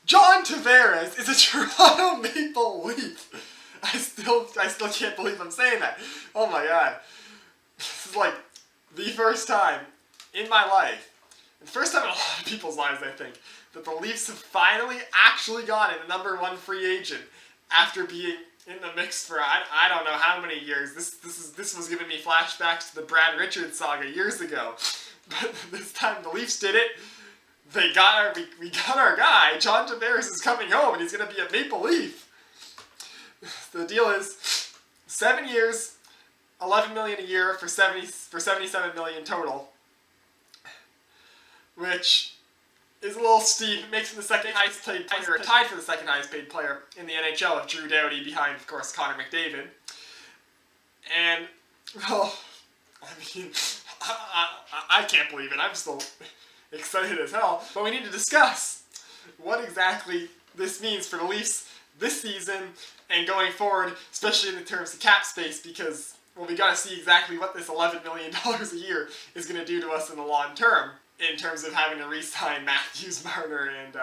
John Tavares is a Toronto Maple Leaf. I still can't believe I'm saying that. Oh my god. This is like the first time in my life, the first time in a lot of people's lives, I think, that the Leafs have finally actually gotten a #1 free agent after being in the mix for I don't know how many years. This was giving me flashbacks to the Brad Richards saga years ago. But this time the Leafs did it. We got our guy. John Tavares is coming home and he's going to be a Maple Leaf. The deal is 7 years, $11 million a year for $77 million total, which is a little steep. It makes him the second highest paid player, tied for the second highest paid player in the NHL, with Drew Doughty behind, of course, Connor McDavid. And, well, I mean, I can't believe it. I'm still excited as hell. But we need to discuss what exactly this means for the Leafs this season and going forward, especially in terms of cap space, because, well, we got to see exactly what this $11 million a year is going to do to us in the long term, in terms of having to re-sign Matthews, Marner, and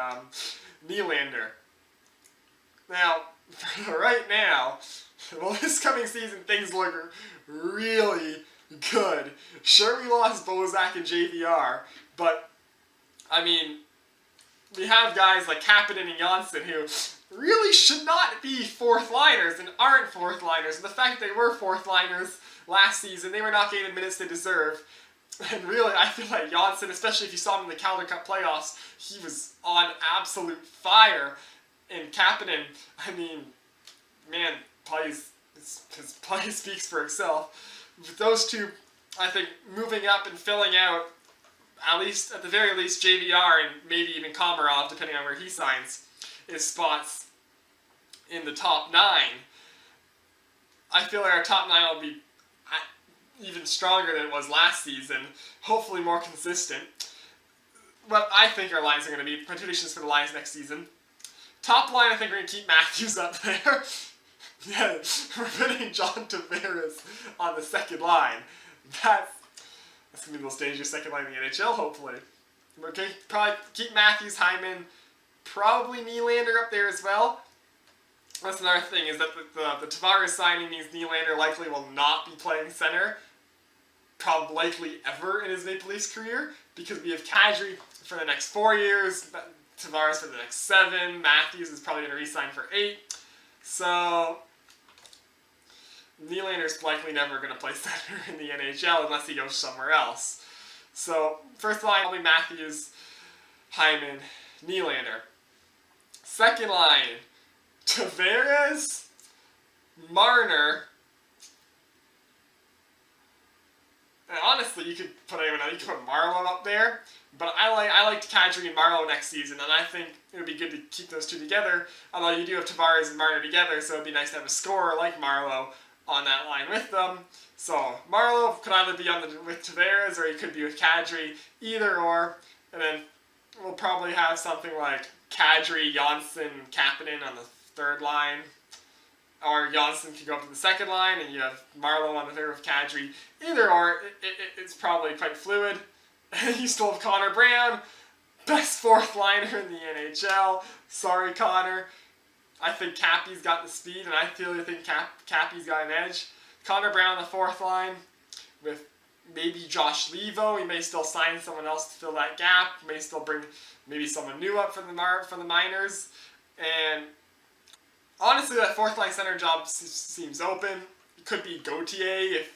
Nylander. Now, right now, well, this coming season, things look really good. Sure, we lost Bozak and JVR, but, I mean, we have guys like Kapanen and Johnsson who really should not be fourth liners and aren't fourth liners. And the fact that they were fourth liners last season, they were not getting the minutes they deserve. And really, I feel like Johnsson, especially if you saw him in the Calder Cup playoffs, he was on absolute fire. And Kapanen, I mean, man, his play speaks for itself. With those two, I think, moving up and filling out, at the very least, JVR and maybe even Komarov, depending on where he signs, is spots in the top 9. I feel like our top 9 will be even stronger than it was last season, hopefully more consistent. But I think our lines are going to be predictions for the lines next season. Top line, I think we're going to keep Matthews up there. Yeah, we're putting John Tavares on the second line. That's going to be the most dangerous second line in the NHL, hopefully. We're going to probably keep Matthews, Hyman, probably Nylander up there as well. That's another thing, is that the Tavares signing means Nylander likely will not be playing center, probably likely ever in his Maple Leafs career, because we have Kadri for the next 4 years, Tavares for the next 7, Matthews is probably going to re-sign for 8, so Nylander's likely never going to play center in the NHL unless he goes somewhere else. So, first line will be Matthews, Hyman, Nylander. Second line, Tavares, Marner, and honestly, you could put anyone else. You could put Marleau up there, but I liked Kadri and Marleau next season, and I think it would be good to keep those two together. Although you do have Tavares and Marner together, so it'd be nice to have a scorer like Marleau on that line with them. So Marleau could either be with Tavares or he could be with Kadri, either or, and then we'll probably have something like Kadri, Johnsson, and Kapanen on the third line. Or Johnsson could go up to the second line, and you have Marleau on the third with Kadri. Either or, it's probably quite fluid. You still have Connor Brown, best fourth liner in the NHL. Sorry, Connor. I think Cappy's got the speed, and I think Cappy's got an edge. Connor Brown on the fourth line with maybe Josh Levo. He may still sign someone else to fill that gap. May still bring maybe someone new up from the minors. And honestly, that fourth line center job seems open. It could be Gauthier if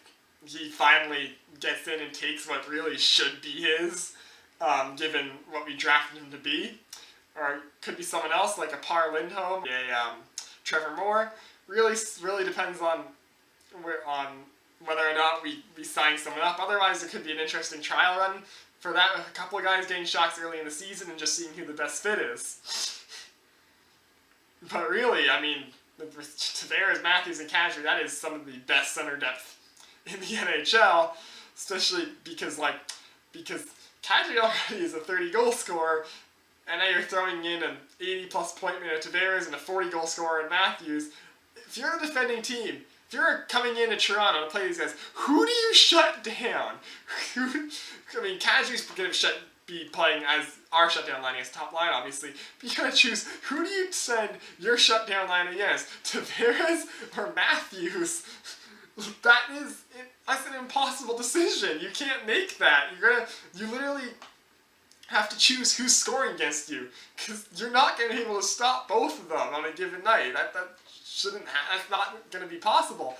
he finally gets in and takes what really should be his, given what we drafted him to be. Or it could be someone else like a Par Lindholm, Trevor Moore. Really depends on whether or not we sign someone up. Otherwise, it could be an interesting trial run for that. A couple of guys getting shots early in the season and just seeing who the best fit is. But really, I mean, Tavares, Matthews, and Kadri, that is some of the best center depth in the NHL, especially because Kadri already is a 30-goal scorer, and now you're throwing in an 80-plus point man at Tavares and a 40-goal scorer in Matthews. If you're a defending team, if you're coming into Toronto to play these guys, who do you shut down? I mean, Kadri's going to shut be playing as our shutdown line against top line, obviously. But you gotta choose, who do you send your shutdown line against? Tavares or Matthews? That's an impossible decision. You can't make that. You literally have to choose who's scoring against you, because you're not going to be able to stop both of them on a given night. That's not going to be possible.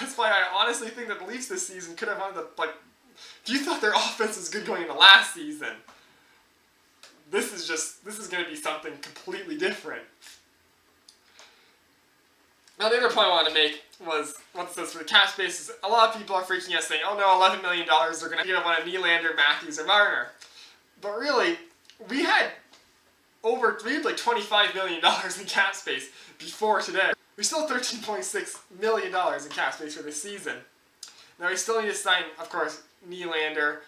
That's why I honestly think that the Leafs this season could have wanted to, if you thought their offense was good going into last season, this is going to be something completely different. Now, the other point I wanted to make was, what it says for the cap space is, a lot of people are freaking out saying, oh no, $11 million, they're going to give one of Nylander, Matthews, or Marner. But really, we had like $25 million in cap space before today. We still have $13.6 million in cap space for this season. Now, we still need to sign, of course, Nylander,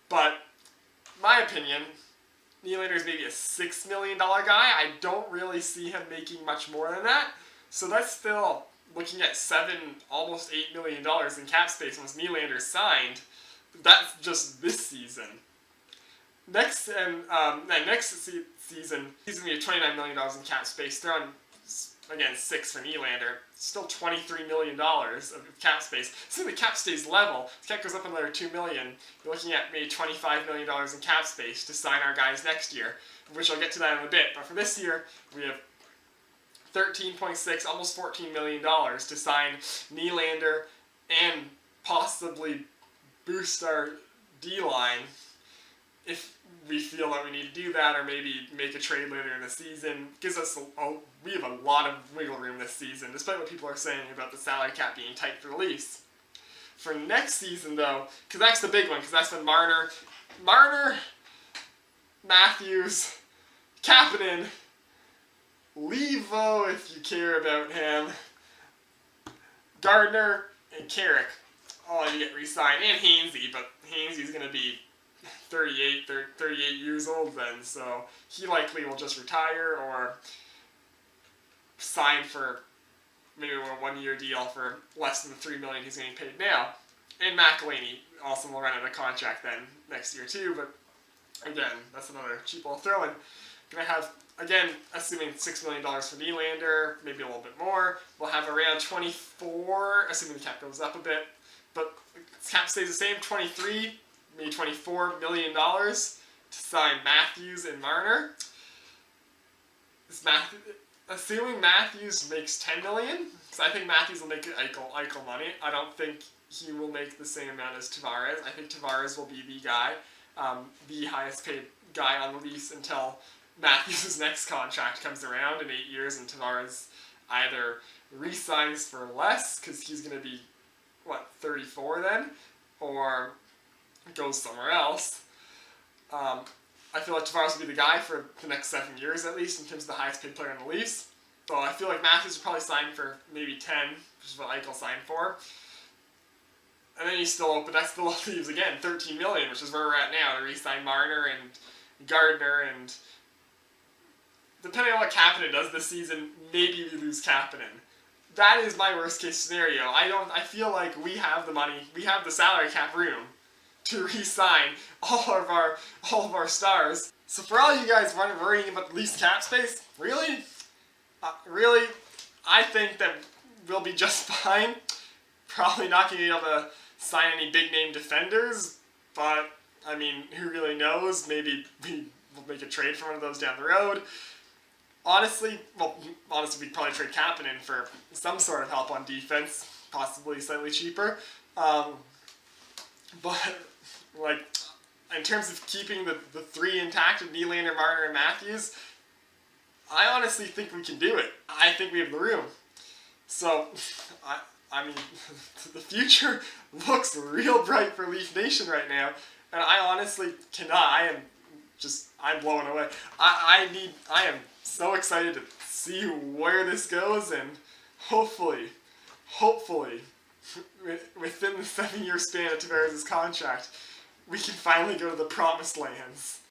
but in my opinion, Nylander is maybe a $6 million guy. I don't really see him making much more than that. So that's still looking at almost $8 million in cap space once Nylander's signed. That's just this season. Next season, he's going to be $29 million in cap space. They're on, again, 6 for Nylander. Still $23 million of cap space. Assuming the cap stays level, the cap goes up another $2 million. You're looking at maybe $25 million in cap space to sign our guys next year, which I'll get to that in a bit. But for this year, we have $13.6, almost $14 million to sign Nylander and possibly boost our D-line if we feel that we need to do that, or maybe make a trade later in the season. Gives us we have a lot of wiggle room this season, despite what people are saying about the salary cap being tight for the Leafs. For next season, though, because that's the big one, because that's when Marner, Matthews, Kapanen, Levo, if you care about him, Gardner, and Carrick all need to get re-signed, and Hainsey, but Hainsey's going to be 38 years old then, so he likely will just retire or sign for maybe a one-year deal for less than the $3 million he's getting paid now. And McElhinney also will run out of contract then next year too, but again, that's another cheap little throw-in. Gonna have, again, assuming $6 million for Nylander, maybe a little bit more, we'll have around 24, assuming the cap goes up a bit, but cap stays the same, 23, maybe $24 million to sign Matthews and Marner. Assuming Matthews makes $10 million, because I think Matthews will make Eichel money. I don't think he will make the same amount as Tavares. I think Tavares will be the guy, the highest paid guy on the Leafs until Matthews' next contract comes around in 8 years and Tavares either re-signs for less, because he's going to be, 34 then, or goes somewhere else. I feel like Tavares will be the guy for the next 7 years at least in terms of the highest paid player in the Leafs. So I feel like Matthews will probably sign for maybe 10, which is what Eichel signed for. And then he's still open. That still leaves, again, $13 million, which is where we're at now, to re-sign Marner and Gardner. And depending on what Kapanen does this season, maybe we lose Kapanen. That is my worst case scenario. I feel like we have the money, we have the salary cap room to re-sign all of our stars. So for all you guys worrying about the Leafs cap space, really, I think that we'll be just fine. Probably not going to be able to sign any big name defenders, but I mean, who really knows? Maybe we'll make a trade for one of those down the road. Honestly, we'd probably trade Kapanen for some sort of help on defense, possibly slightly cheaper. But in terms of keeping the three intact of Nylander, Marner, and Matthews, I honestly think we can do it. I think we have the room. So, I mean, the future looks real bright for Leaf Nation right now, and I honestly cannot. I'm blown away. I am so excited to see where this goes, and hopefully, within the 7-year span of Tavares' contract, we can finally go to the promised lands.